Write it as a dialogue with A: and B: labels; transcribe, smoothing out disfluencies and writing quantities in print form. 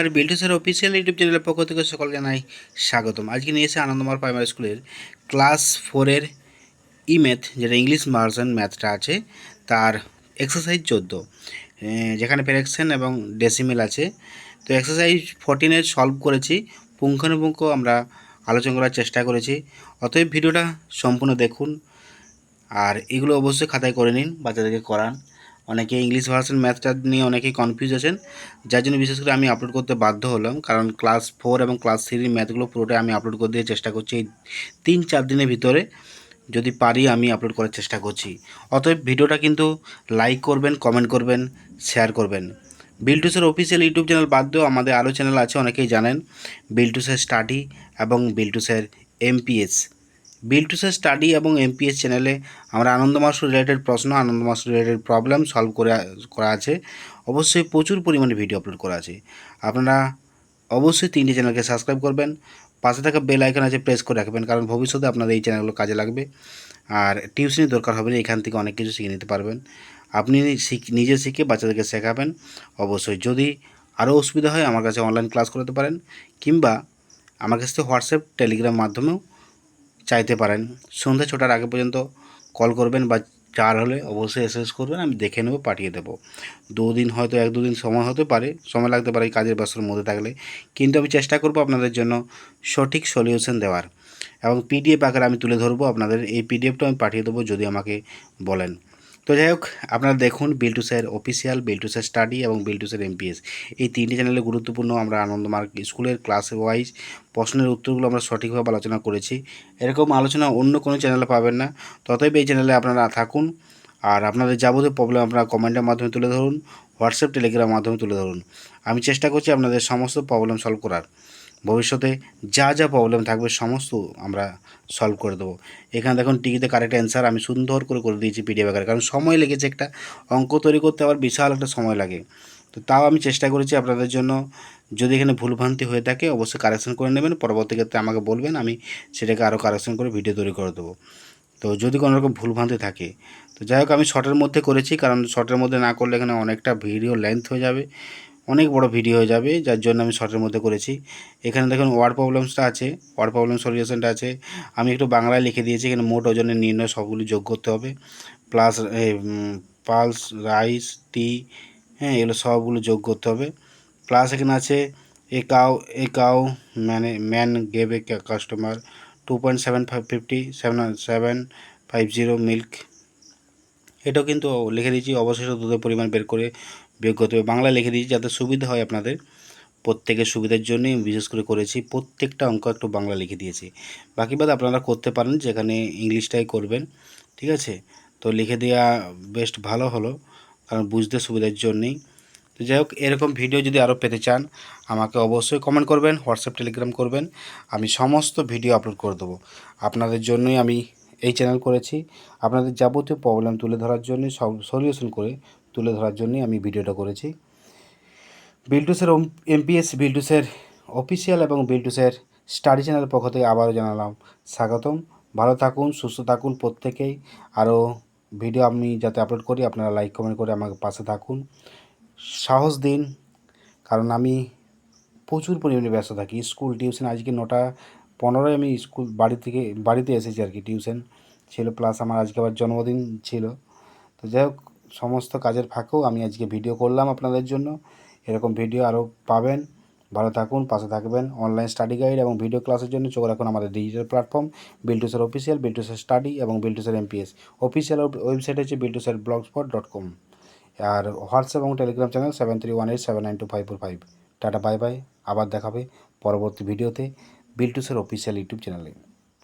A: নমস্কার, বিল্টুসের official YouTube চ্যানেলের পক্ষ থেকে সকলকে জানাই স্বাগতম। আজকে নিয়ে এসে আনন্দমার প্রাইমারি স্কুলের ক্লাস 4-এর ম্যাথ, যেটা ইংলিশ ভার্সন ম্যাথটা আছে, তার এক্সারসাইজ 14, যেখানে ফ্র্যাকশন এবং ডেসিমেল আছে। তো এক্সারসাইজ 14-এর সলভ করেছি, পুঙ্খানুপুঙ্খ আমরা আলোচনা করার চেষ্টা করেছি। অতএব ভিডিওটা সম্পূর্ণ দেখুন, আর এগুলো অবশ্যই খাতায় করে নিন, বাচ্চাদেরকে করান। অনেকে ইংলিশ ভার্সন ম্যাথটা নিয়ে অনেকেই কনফিউজ আছেন, যার জন্য বিশেষ করে আমি আপলোড করতে বাধ্য হলাম, কারণ ক্লাস 4 এবং ক্লাস 3-এর ম্যাথগুলো পুরোটাই আমি আপলোড করে দিয়ে চেষ্টা করছি এই 3-4 দিনের ভিতরে। যদি পারি আমি আপলোড করার চেষ্টা করছি। অতএব ভিডিওটা কিন্তু লাইক করবেন, কমেন্ট করবেন, শেয়ার করবেন। বিল্টুসের অফিসিয়াল ইউটিউব চ্যানেল বাদ দিয়েও আমাদের আরও চ্যানেল আছে, অনেকেই জানেন। বিল্টুসের স্টাডি এবং বিল্টুসের এমপিএস। বিল্টুসের স্টাডি এবং এমপিএস চ্যানেলে আমরা আনন্দমাস রিলেটেড প্রশ্ন, আনন্দমাস রিলেটেড প্রবলেম সলভ করা আছে। অবশ্যই প্রচুর পরিমাণে ভিডিও আপলোড করা আছে। আপনারা অবশ্যই 3টি চ্যানেলকে সাবস্ক্রাইব করবেন, পাশে থাকা বেল আইকন আছে প্রেস করে রাখবেন, কারণ ভবিষ্যতে আপনাদের এই চ্যানেলগুলো কাজে লাগবে। আর টিউশনের দরকার হবে না, এখান থেকে অনেক কিছু শিখে নিতে পারবেন। আপনি নিজে শিখে বাচ্চাদেরকে শেখাবেন। অবশ্যই যদি আরও অসুবিধা হয় আমার কাছে অনলাইন ক্লাস করাতে পারেন, কিংবা আমার কাছ থেকে হোয়াটসঅ্যাপ, টেলিগ্রাম মাধ্যমেও চাইতে পারেন। সন্ধ্যা 6টার আগে পর্যন্ত কল করবেন, বা 4 হলে অবশ্যই এসএমএস করবেন, আমি দেখে নেব, পাঠিয়ে দেবো। 2 দিন হয়তো 1-2 দিন সময় হতে পারে, সময় লাগতে পারে কাজের ব্যস্ততার মধ্যে থাকলে, কিন্তু আমি চেষ্টা করব আপনাদের জন্য সঠিক সলিউশন দেওয়ার, এবং পিডিএফ আকারে আমি তুলে ধরবো আপনাদের। এই পিডিএফটা আমি পাঠিয়ে দেবো যদি আমাকে বলেন। তো যাই হোক, আপনারা দেখুন বিল্টুসের অফিসিয়াল, বিল্টুসের স্টাডি এবং বিল্টুসের এমপিএস, এই 3টি চ্যানেলে গুরুত্বপূর্ণ আমরা আনন্দমার্গ স্কুলের ক্লাস ওয়াইজ প্রশ্নের উত্তরগুলো আমরা সঠিকভাবে আলোচনা করেছি। এরকম আলোচনা অন্য কোনো চ্যানেলে পাবেন না। ততএব এই চ্যানেলে আপনারা থাকুন, আর আপনাদের যাবতীয় প্রবলেম আপনারা কমেন্টের মাধ্যমে তুলে ধরুন, হোয়াটসঅ্যাপ, টেলিগ্রামের মাধ্যমে তুলে ধরুন। আমি চেষ্টা করছি আপনাদের সমস্ত প্রবলেম সলভ করার। ভবিষ্যতে যা যা প্রবলেম থাকবে সমস্ত আমরা সলভ করে দেবো। এখানে দেখুন টিকিতে কারেক্ট অ্যান্সার আমি সুন্দর করে দিয়েছি পিডিএফ আকারে, কারণ সময় লেগেছে, একটা অঙ্ক তৈরি করতে আবার বিশাল একটা সময় লাগে। তো তাও আমি চেষ্টা করেছি আপনাদের জন্য। যদি এখানে ভুলভ্রান্তি হয়ে থাকে অবশ্যই কারেকশন করে নেবেন, পরবর্তী ক্ষেত্রে আমাকে বলবেন, আমি সেটাকে আরও কারেকশন করে ভিডিও তৈরি করে দেবো। তো যদি কোনো রকম ভুলভ্রান্তি থাকে, তো যাই হোক আমি শর্টের মধ্যে করেছি, কারণ শর্টের মধ্যে না করলে এখানে অনেকটা ভিডিও লেন্থ হয়ে যাবে, অনেক বড় ভিডিও হয়ে যাবে, যার জন্য আমি শর্টের মধ্যে করেছি। এখানে দেখুন ওয়ার্ড প্রবলেমসটা আছে, ওয়ার্ড প্রবলেম সলিউশনটা আছে, আমি একটু বাংলায় লিখে দিয়েছি। এখানে মোট ওজনের নির্ণয় সবগুলি যোগ করতে হবে, প্লাস পালস, রাইস, টি, হ্যাঁ, এগুলো সবগুলো যোগ করতে হবে। প্লাস এখানে আছে a cow man gave a customer 2.7550 milk. এটাও কিন্তু লিখে দিয়েছি, অবশিষ্ট দুধের পরিমাণ বের করে বিয়োগ করতে হবে। বাংলা লিখে দিয়েছি যাতে সুবিধা হয় আপনাদের, প্রত্যেকের সুবিধার জন্যই বিশেষ করে করেছি। প্রত্যেকটা অঙ্ক একটু বাংলা লিখে দিয়েছি, বাকি বাদ আপনারা করতে পারেন, যেখানে ইংলিশটাই করবেন, ঠিক আছে। তো লিখে দেওয়া বেস্ট ভালো হলো, কারণ বুঝতে সুবিধার জন্যেই। তো যাই হোক, এরকম ভিডিও যদি আরও পেতে চান আমাকে অবশ্যই কমেন্ট করবেন, হোয়াটসঅ্যাপ, টেলিগ্রাম করবেন, আমি সমস্ত ভিডিও আপলোড করে দেবো। আপনাদের জন্যই আমি এই চ্যানেল করেছি, আপনাদের যাবতীয় প্রবলেম তুলে ধরার জন্য, সব সলিউশন করে তুলে ধরার জন্যই আমি ভিডিওটা করেছি। বিল্টুসের এমপিএস, বিল্টুসের অফিসিয়াল এবং বিল্টুসের স্টাডি চ্যানেলের পক্ষ থেকে আবারও জানালাম স্বাগতম। ভালো থাকুন, সুস্থ থাকুন প্রত্যেকেই। আরও ভিডিও আমি যাতে আপলোড করি আপনারা লাইক কমেন্ট করে আমাকে পাশে থাকুন, সাহস দিন, কারণ আমি প্রচুর পরিমাণে ব্যস্ত থাকি। স্কুল টিউশন, আজকে 9:15 আমি বাড়িতে এসেছি আর কি, টিউশন ছিল, প্লাস আমার আজকে আবার জন্মদিন ছিল। তো যাই হোক, সমস্ত কাজের ফাঁকেও আমি আজকে ভিডিও করলাম আপনাদের জন্য। এরকম ভিডিও আরও পাবেন। ভালো থাকুন, পাশে থাকবেন। অনলাইন স্টাডি গাইড এবং ভিডিও ক্লাসের জন্য চোখ রাখুন আমাদের ডিজিটাল প্ল্যাটফর্ম বিল্টুসের অফিসিয়াল, বিল্টুসের স্টাডি এবং বিল্টুসের এমপিএস। অফিসিয়াল ওয়েবসাইট হচ্ছে biltusarblogspot.com, আর হোয়াটসঅ্যাপ এবং Telegram channel 7318792545। Tata, bye bye, আবার দেখাবে পরবর্তী ভিডিওতে বিল্টুসের অফিসিয়াল ইউটিউব চ্যানেলে।